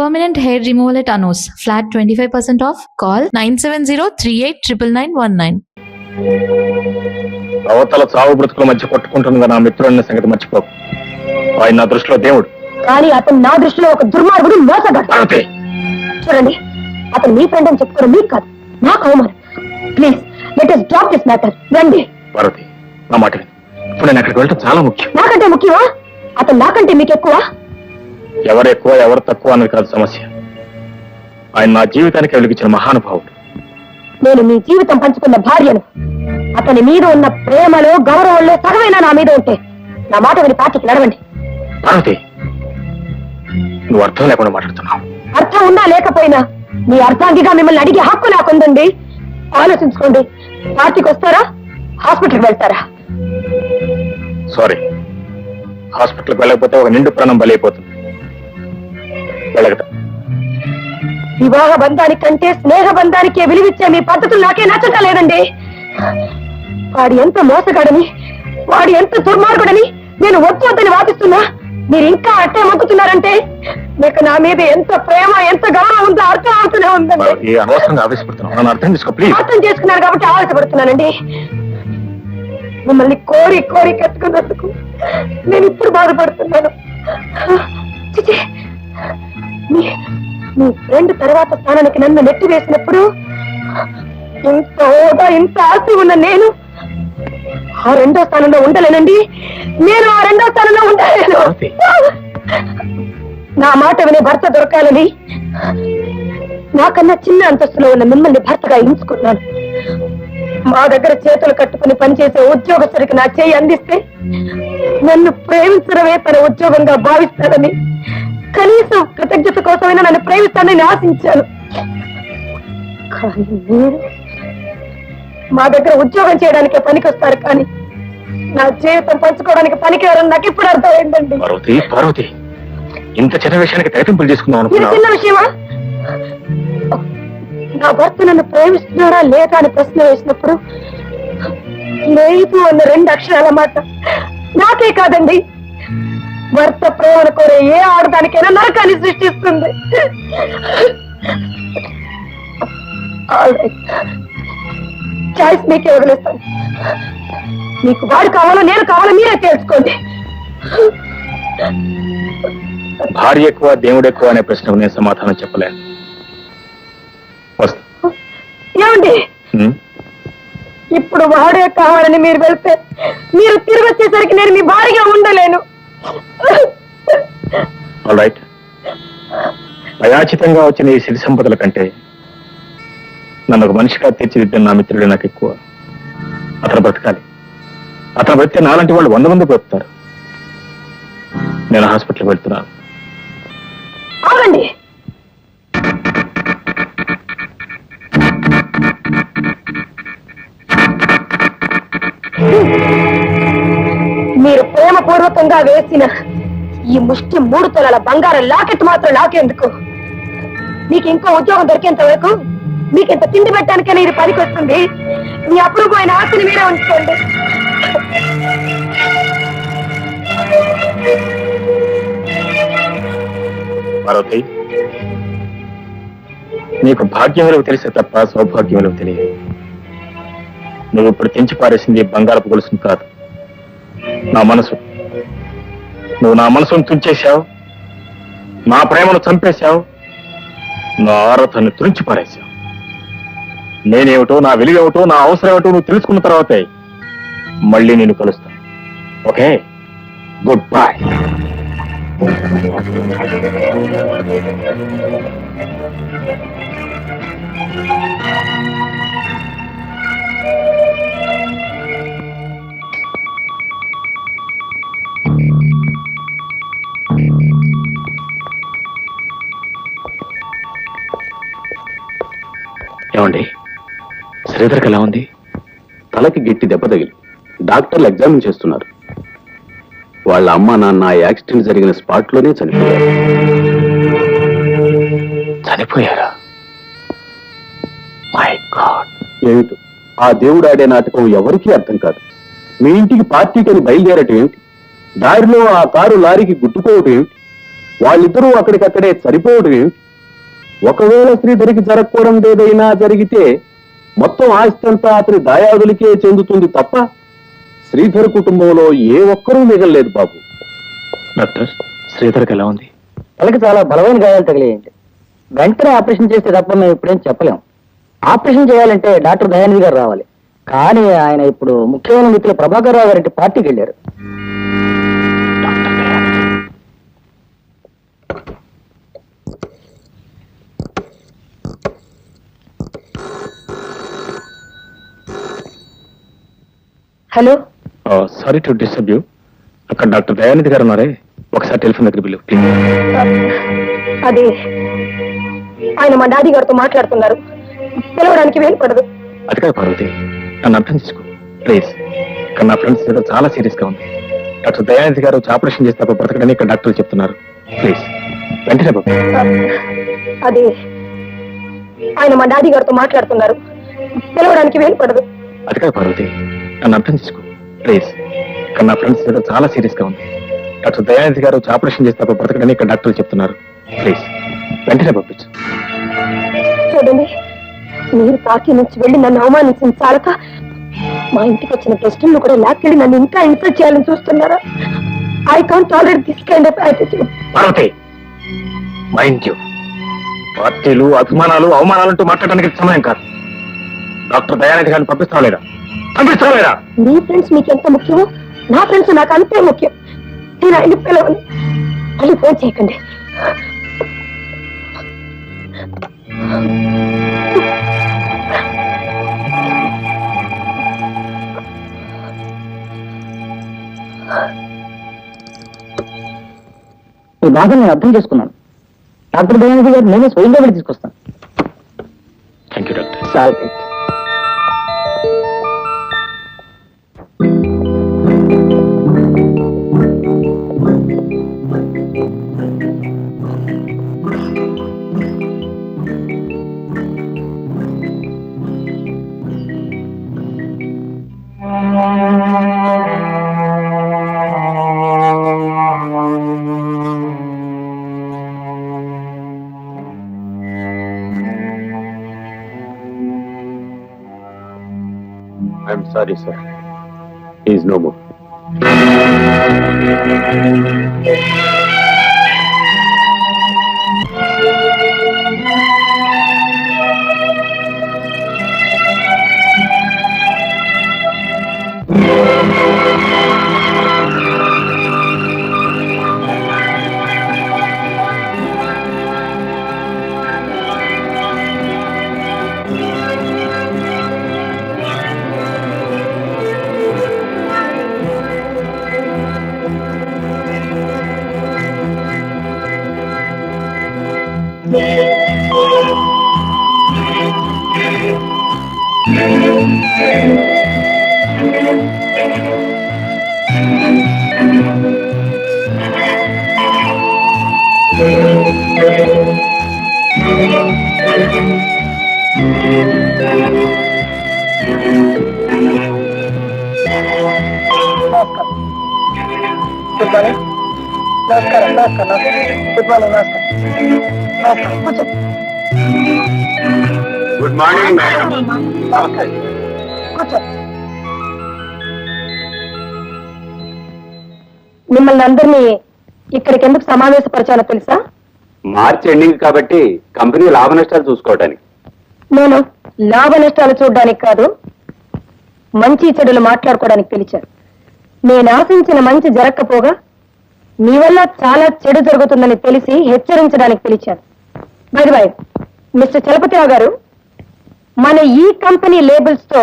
Permanent hair removal at Anos. Flat 25% off. Call 970-389919. అవతల చావు బ్రతుకుల మధ్య కొట్టుకుంటున్న నా మిత్రుడిన సంగతి మర్చిపోకు. ఆయన నా దృష్టిలో దేవుడు, కానీ అతను నా దృష్టిలో ఒక దుర్మార్గుడు, మోసగాడు. చూడండి, అతను మీ ఫ్రెండ్ అని చెప్పుకోవడం మీకు కాదు, నాకు అవమానం. Please let us drop this matter. రండి. పార్వతి, నా మాట విను. ఇప్పుడు నేను అక్కడికి వెళ్ళటం చాలా ముఖ్యం. నాకంటే ముఖ్యమా? అతను నాకంటే మీకు ఎక్కువ? ఎవరు ఎక్కువ ఎవరు తక్కువ అన్నది కాదు సమస్య. ఆయన నా జీవితానికి వెలిగించిన మహానుభావుడు. నేను మీ జీవితం పంచుకున్న భార్యను. అతని మీద ఉన్న ప్రేమలో గౌరవంలో సగమైనా నా మీద ఉంటే నా మాట విని పార్టీకి నడవండి. పార్వతి, నువ్వు అర్థం లేకుండా మాట్లాడుతున్నావు. అర్థం ఉన్నా లేకపోయినా మీ అర్థాంగిగా మిమ్మల్ని అడిగే హక్కు నాకుందండి. ఆలోచించుకోండి. పార్టీకి వస్తారా, హాస్పిటల్కి వెళ్తారా? సారీ, హాస్పిటల్కి వెళ్ళకపోతే ఒక నిండు ప్రాణం బలైపోతుంది. వెళ్ళగట. వివాహ బంధానికి కంటే స్నేహ బంధానికే విలువిచ్చే మీ పద్ధతులు నాకే నచ్చటం లేదండి. వాడు ఎంత మోసగాడని, వాడు ఎంత దుర్మార్గుడని నేను వద్దు వద్దని వాదిస్తున్నా మీరు ఇంకా అట్టే మొక్కుతున్నారంటే మీకు నా మీద ఎంత ప్రేమ, ఎంత గౌరవం ఉందో అర్థం అవుతూనే ఉందండి. అనవసరంగా ఆవేశపడుతున్నాను, అర్థం చేసుకో ప్లీజ్. అర్థం చేసుకున్నారు కాబట్టి ఆవేశపడుతున్నానండి. మిమ్మల్ని కోరి కోరి కట్టుకున్నందుకు నేను ఇప్పుడు బాధపడుతున్నాను. చిచి, మీ ఫ్రెండ్ తర్వాత స్థానానికి నన్ను నెట్టి వేసినప్పుడు ఇంత హోదా, ఇంత ఆస్తి ఉన్న నేను ఆ రెండో స్థానంలో ఉండలేనండి. నేను ఆ రెండో స్థానంలో ఉండలేను. నా మాట వినే భర్త దొరకాలని నాకన్నా చిన్న అంతస్తులో ఉన్న మిమ్మల్ని భర్తగా ఎంచుకున్నాను. మా దగ్గర చేతులు కట్టుకుని పనిచేసే ఉద్యోగస్తుడికి నా చేయి అందిస్తే నన్ను ప్రేమించడమే తన ఉద్యోగంగా భావిస్తానని, కనీసం కృతజ్ఞత కోసమైనా నన్ను ప్రేమిస్తానని ఆశించాను. కానీ మీరు మా దగ్గర ఉద్యోగం చేయడానికే పనికి వస్తారు, కానీ నా జీవితం పంచుకోవడానికి పనికి ఎవరని నాకు ఇప్పుడు అర్థమైందండి. పార్వతి, ఇంత చిన్న విషయానికి తెగతింపులు చేసుకుందాం అనుకున్నా. చిన్న విషయమా? నా భర్త నన్ను ప్రేమిస్తున్నాడా లేదా అని ప్రశ్న వేసినప్పుడు లేదు అన్న రెండు అక్షరాల మాట నాకే కాదండి, భర్త ప్రేమను కోరే ఏ ఆడదానికైనా నరకాన్ని సృష్టిస్తుంది. చాయిస్ మీకే వదిలేస్తాను. మీకు వాడు కావాలో నేను కావాలో మీరే తెలుసుకోండి. భార్య ఎక్కువ దేవుడు ఎక్కువ అనే ప్రశ్నకు నేను సమాధానం చెప్పలేను. ఏమండి, ఇప్పుడు వాడే కావాలని మీరు వెళ్తే మీరు తిరిగి వచ్చేసరికి నేను మీ భార్యగా ఉండలేను. ఆల్రైట్, అయాచితంగా వచ్చిన ఈ సిరి సంపదల కంటే నన్ను ఒక మనిషిగా తీర్చిదిద్దిన నా మిత్రుడు నాకు ఎక్కువ. అతను బ్రతకాలి. అతను బ్రతికే నాలంటి వాళ్ళు 100 మంది బ్రతుకుతారు. నేను హాస్పిటల్కి వెళ్తున్నాను. అవునండి, మీరు ప్రేమపూర్వకంగా వేసిన ఈ ముష్టి 3 తులాల బంగారం లాకెట్ మాత్రం నాకెందుకు? మీకు ఇంకో ఉద్యోగం దొరికేంత వరకు మీకు ఇంత తిండి పెట్టడానికైనా ఇది పనికి వస్తుంది. మీ అపురూపమైన ఆస్తిని మీరే ఉంచుకోండి. పార్వతి, నీకు భాగ్యం విలువ తెలిసే తప్ప సౌభాగ్యం విలువ తెలియదు. నువ్వు ఇప్పుడు తెంచి పారేసింది బంగారపు గొలుసును కాదు, నా మనసు. నువ్వు నా మనసును తుంచేశావు, నా ప్రేమను చంపేశావు, నా ఆరాధనను తురించి పారేశావు. నేనేమిటో, నా విలువేమిటో, నా అవసరం ఏమిటో నువ్వు తెలుసుకున్న తర్వాతే మళ్ళీ నేను కలుస్తాను. Okay, good bye. ఏమండి, శ్రీధర్కి ఎలా ఉంది? తలకి గట్టి దెబ్బ తగిలి డాక్టర్లు ఎగ్జామిన్ చేస్తున్నారు. వాళ్ళ అమ్మ నాన్న యాక్సిడెంట్ జరిగిన స్పాట్ లోనే చనిపోయారు. చనిపోయారా? మై గాడ్, ఏమిటో ఆ దేవుడు ఆడే నాటకం ఎవరికీ అర్థం కాదు. మీ ఇంటికి పార్టీకి బయలుదేరటం ఏమిటి? దారిలో ఆ కారు లారీకి గుద్దుకోవటం ఏమిటి? వాళ్ళిద్దరూ అక్కడికక్కడే సరిపోవడం ఏమిటి? ఒకవేళ శ్రీధరికి జరగకూడదు ఏదైనా జరిగితే మొత్తం ఆస్తి అంతా అతని దాయాదులకే చెందుతుంది తప్ప శ్రీధర్ కుటుంబంలో ఏ ఒక్కరూ మిగలలేదు బాబు. డాక్టర్, శ్రీధర్కి ఎలా ఉంది? తలకి చాలా బలమైన గాయాలు తగిలేయండి. వెంటనే ఆపరేషన్ చేస్తే తప్ప మేము ఇప్పుడేం చెప్పలేం. ఆపరేషన్ చేయాలంటే డాక్టర్ దయానిధి గారు రావాలి. కానీ ఆయన ఇప్పుడు ముఖ్యమైన మిత్రులు ప్రభాకర్ రావు గారి పార్టీకి వెళ్ళారు. Doctor Dayanidhi. Hello, sorry to disturb you. అక్కడ డాక్టర్ దయానిధి గారు ఉన్నారే, ఒకసారి టెలిఫోన్ దగ్గర బిల్లు ప్లీజ్. అది ఆయన మా డాడీ గారితో మాట్లాడుతున్నారు. పిలవడానికి వీలు పడదు. అది కాదు పార్వతి, నన్ను అర్థం చేసుకో ప్లీజ్. ఇక్కడ నా ఫ్రెండ్స్ ఏదో చాలా సీరియస్ గా ఉంది. డాక్టర్ దయానిధి గారు ఆపరేషన్ చేస్తే తప్ప బ్రతకడని ఇక్కడ డాక్టర్లు చెప్తున్నారు. ప్లీజ్ వెంటనే బాబు. అది ఆయన మా డాడీ గారితో మాట్లాడుతున్నారు. పిలవడానికి వీలు పడదు. అది కాదు పార్వతి, నన్ను అర్థం చేసుకో ప్లీజ్. ఇక్కడ నా ఫ్రెండ్స్ ఏదో చాలా సీరియస్ గా ఉంది. డాక్టర్ దయానిధి గారు ఆపరేషన్ చేస్తే తప్ప బ్రతకడని ఇక్కడ డాక్టర్లు చెప్తున్నారు. ప్లీజ్ వెంటనే పంపించు. చూడండి, మీరు పార్టీ నుంచి వెళ్ళి నన్ను అవమానించిన చాలక మా ఇంటికి వచ్చిన గెస్టులను కూడా లాక్కెళ్ళి నన్ను ఇంకా ఇన్సల్ట్ చేయాలని చూస్తున్నారా? I can't tolerate this kind of attitude. Parvati, mind you, పార్టీలు అభిమానాలు అవమానాలంటూ మాట్లాడడానికి సమయం కాదు. డాక్టర్ దయానిధి గారిని పంపిస్తాలేదా? మీ ఫ్రెండ్స్ మీకు ఎంత ముఖ్యమో నా ఫ్రెండ్స్ నాకు అంతే ముఖ్యం. నేను ఆయన పిలవని మళ్ళీ ఫోన్ చేయకండి. ఈ బాధ నేను అర్థం చేసుకున్నాను. డాక్టర్ దయానిధి గారు నేనే స్వయంగా వెళ్ళి తీసుకొస్తాను. Thank you doctor. చాలా I'm sorry sir, is no more. నమస్కారం. Good morning. నమస్కారం. కూర్చోండి. Good morning madam. కూర్చోండి. మిమ్మల్ని అందరినీ ఇక్కడికి ఎందుకు సమావేశపరిచానో తెలుసా? మార్చ్ ఎండింగ్ కాబట్టి కంపెనీ లాభ నష్టాలు చూసుకోవడానికి. నేను లాభ నష్టాలు చూడడానికి కాదు, మంచి చెడులు మాట్లాడుకోవడానికి పిలిచాను. నేను ఆశించిన మంచి జరగకపోగా మీ వల్ల చాలా చెడు జరుగుతుందని తెలిసి హెచ్చరించడానికి పిలిచాను. By the way, Mister Chalapathirao గారు, మన ఈ కంపెనీ లేబుల్స్ తో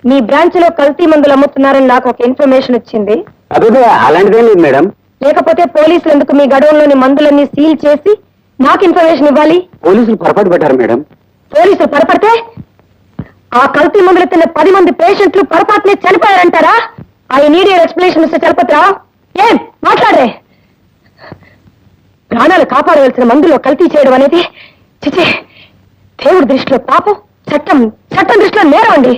మీ బ్రాంచ్ లో కల్తీ మందులు అమ్ముతున్నారని నాకు ఒక ఇన్ఫర్మేషన్ వచ్చింది. అదే అలాంటిదేం లేదు మేడం. లేకపోతే పోలీసులు ఎందుకు మీ గడవంలోని మందులన్నీ సీల్ చేసి నాకు ఇన్ఫర్మేషన్ ఇవ్వాలి? పోలీసులు పొరపాటు పడ్డారు మేడం. పోలీసులు పొరపడితే ఆ కల్తీ మందులు తిన్న 10 మంది పేషెంట్లు పొరపాటునే చనిపోయారంటారా? I need your explanation mister Chalapathirao. ఏం మాట్లాడరే? ప్రాణాలు కాపాడవలసిన మందులో కల్తీ చేయడం అనేది చిచే, దేవుడి దృష్టిలో పాపం, చట్టం దృష్టిలో నేరం అండి.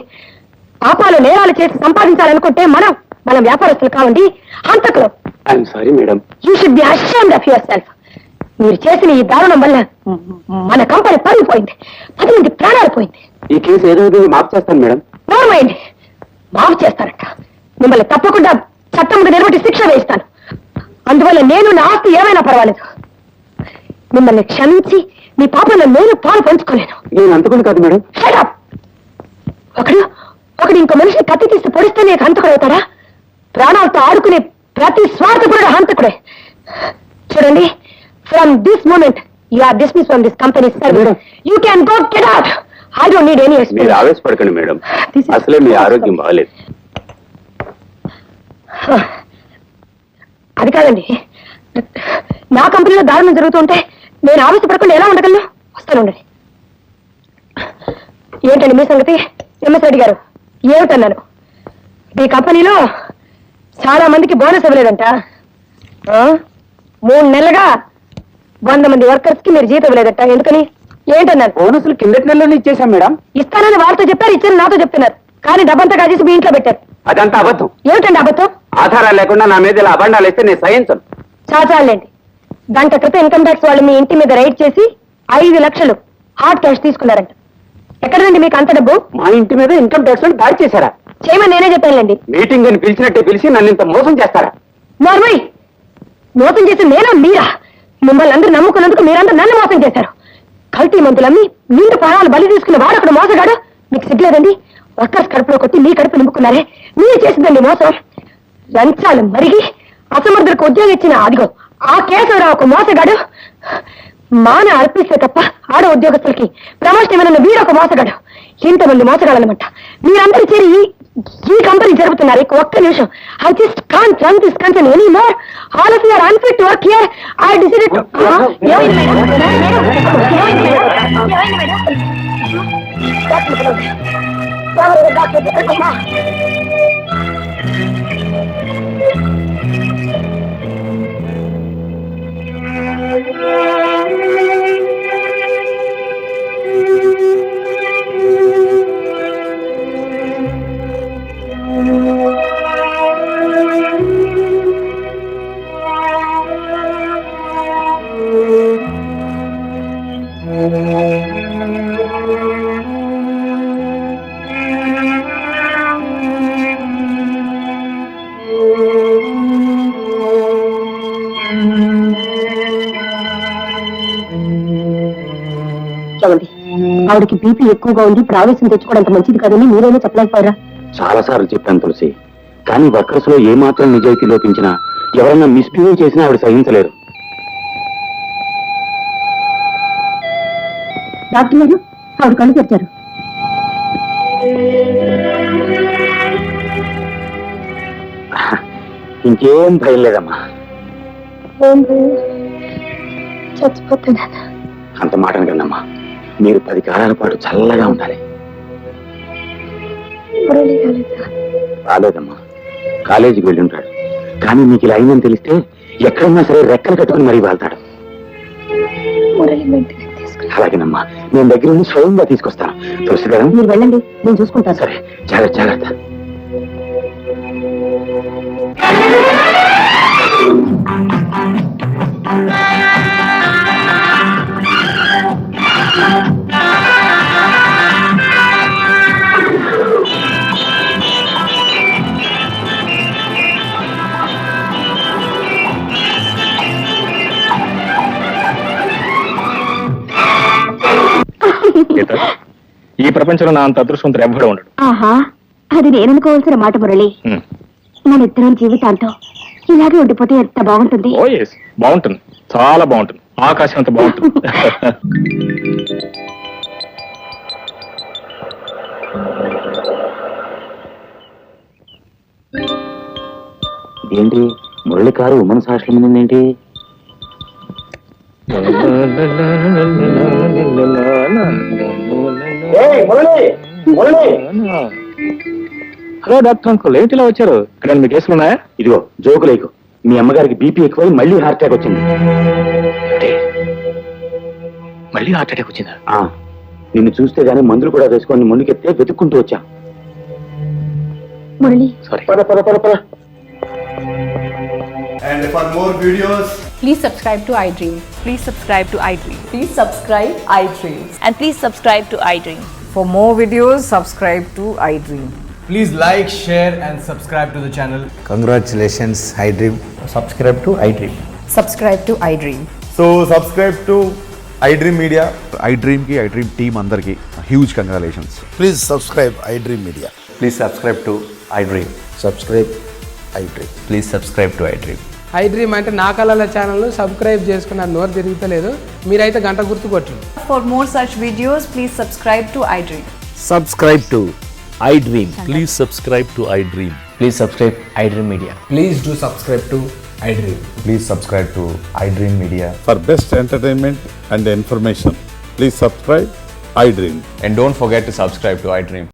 పాపాలు నేరాలు చేసి సంపాదించాలనుకుంటే మనం వ్యాపారస్తులు కావండి, హంతకులు. I'm sorry madam. You should be ashamed of yourself. మీరు చేసిన ఈ దారుణం వల్ల మన కంపెనీ పడిపోయింది, 10 మంది ప్రాణాలు పోయింది. ఈ కేసు ఏదో మాఫ్ చేస్తాను మేడం. నోర్మైండ్, మాఫ్ చేస్తారట. మిమ్మల్ని తప్పకుండా చట్టం ముందు నిలబెట్టి శిక్ష వేయిస్తాను. అందువల్ల నేను నా ఆస్తి ఏమైనా పర్వాలేదు. మిమ్మల్ని క్షమించి మీ పాపంలో నేను పాలు పంచుకోలేను. నేను అంతకుండా కాదు మేడం. Shut up! ఒకడు ఇంకో మనిషిని కత్తి తీసి పొడిస్తే నీకు హంతకుడు అవుతాడా? ప్రాణాలతో ఆడుకునే ప్రతి స్వార్థకుడు హంతకుడే. చూడండి, from this moment you are dismiss from this company service. You can go, get out. I don't need any మీరు ఎక్స్ప్లెనేషన్. ఆవేశపడకండి మేడం, అసలే మీ ఆరోగ్యం బాగాలేదు. అది కాదండి, నా కంపెనీలో దారుణం జరుగుతుంటే నేను ఆవేశపడకుండా ఎలా ఉండగలను? వస్తాను, ఉండండి. ఏంటండి మీ సంగతి? ఎంఎస్ రెడ్డి గారు, ఏమిటన్నాను? మీ కంపెనీలో చాలా మందికి బోనస్ ఇవ్వలేదంట. 3 నెలలుగా 100 మంది వర్కర్స్ కి మీరు జీతం ఇవ్వలేదట. ఎందుకని? ఏంటన్నాను? బోనస్లు కిందటి నెలలోనే ఇచ్చేసాం మేడం. ఇస్తానని వాళ్ళతో చెప్పారు, ఇచ్చారని నాతో చెప్తున్నారు. కానీ డబ్బంతా కాజేసి మీ ఇంట్లో పెట్టారు. అదంతా అబద్ధం. ఏమిటండి అబద్ధం? ఆధారాలు లేకుండా నా మీద ఇలా అబండాలు వేస్తే నేను సహించను. చాచాలండి. గంట క్రితం ఇన్కమ్ ట్యాక్స్ వాళ్ళు మీ ఇంటి మీద రైడ్ చేసి 5 లక్షలు హార్డ్ క్యాష్ తీసుకున్నారంట. ఎక్కడండి మీకు అంత డబ్బు? మా ఇంటి మీద ఇన్కమ్ ట్యాక్స్ దాడి చేశారా? చేయమని నేనే చెప్పానులేండి. మీటింగ్ అని పిలిచినట్టే పిలిచి నన్ను ఇంత మోసం చేస్తారా? నార్మల్ మోసం చేసి నేనా మీరా? మిమ్మల్ని అందరూ నమ్ముకున్నందుకు మీరందరూ నన్ను మోసం చేశారు. కల్తీ మందులమ్మి నిండు ప్రాణాలు బలి తీసుకున్న వాడొకడు మోసగాడు. మీకు సిగ్గులేదండి? వర్కర్స్ కడుపులో కొట్టి మీ కడుపు నింపుకున్నారే, మీరు చేసిందండి మోసం. లంచాలు మరిగి అసమర్థులకు ఉద్యోగం ఇచ్చిన అదిగో ఆ కేశవరావు ఒక మోసగాడు. మాన అర్పిస్తే తప్ప ఆడ ఉద్యోగస్తులకి ప్రమోషన్ ఇవ్వనున్న వీరొక మోసగాడు. ఇంతమంది మోసగాళ్ళనమాట. మీరందరూ చేరి ఈ కంపెనీ జరుపుతున్నారు. ఒక్క నిమిషం. I just can't run this company any more. All of you are unfit to work here. I decided to చూడండి, ఆవిడకి బీపీ ఎక్కువగా ఉంది, ప్రావేశం తెచ్చుకోవడానికి మంచిది కాదని మీరైనా చెప్పలేకపోయారా? చాలా సార్లు చెప్పాను తులసి, కానీ వర్కర్స్ లో ఏ మాత్రం నిజాయితీ లోపించినా ఎవరైనా మిస్బిహేవ్ చేసినా ఆవిడ సహించలేరు. డాక్టర్ గారు, ఆవిడ కళ్ళు తెరిచారు. ఇంకేం భయం లేదమ్మా. చచ్చిపోతున్నాను. అంత మాట కన్నమ్మా, మీరు 10 కాలాల పాటు చల్లగా ఉండాలి. రాలేదమ్మా, కాలేజీకి వెళ్ళి ఉంటాడు. కానీ మీకు ఇలా అయిందని తెలిస్తే ఎక్కడున్నా సరే రెక్కలు కట్టుకుని మరీ వెళ్తాడు. అలాగేనమ్మా, నేను దగ్గర నుండి స్వయంగా తీసుకొస్తాను. తులసి గారు, మీరు వెళ్ళండి, నేను చూసుకుంటాను. సరే, జాగ్రత్త జాగ్రత్త. ఈ ప్రపంచంలో నా అంత అదృష్టవంతుడు ఎవ్వడూ ఉండడు. ఆహా, అది నేననుకోవాల్సిన మాట మురళి. మన ఇద్దరం జీవితాంతం ఇలాగే ఉండిపోతే ఎంత బాగుంటుంది. ఓ ఎస్, బాగుంటుంది, చాలా బాగుంటుంది, ఆకాశం అంత బాగుంటుంది. ఏంటి మురళి కారు ఉమెన్స్ హాస్టల్ మీద ఏంటి? హలో డాక్టర్ అంకుల్, ఏంటి ఇలా వచ్చారు? ఇక్కడ మీ కేసులు ఉన్నాయా? ఇదిగో జోకు లేకు, మీ అమ్మగారికి బీపీ ఎక్కువై మళ్ళీ హార్ట్ అటాక్ వచ్చింది. మళ్ళీ హార్ట్ అటాక్ వచ్చిందా? నిన్ను చూస్తే గానీ మందులు కూడా వేసుకొని ముందుకెత్తే వెతుక్కుంటూ వచ్చా. మురళి, సారీ. పద పద పద పద. And for more videos, Please subscribe to iDream. Please subscribe to iDream. Please subscribe iDream. And please subscribe to iDream. For more videos, subscribe to iDream. please like, share and subscribe to the channel. Congratulations, iDream. Subscribe to iDream. Subscribe to iDream. So subscribe to iDream Media. iDream ki iDream team అందరికి huge congratulations. Please subscribe iDream Media. Please subscribe to iDream. Subscribe iDream. Please subscribe to iDream. iDream అంటే నా కళల channel subscribe చేసుకున్న నోరు తిరుగుతలేదు, మీరైతే గంట గుర్తు కొట్టండి. For more such videos, please subscribe to iDream. Subscribe to iDream. Please subscribe to iDream. Please subscribe iDream Media. Please do subscribe to iDream. Please subscribe to iDream Media. For best entertainment and information, please subscribe iDream. And don't forget to subscribe to iDream.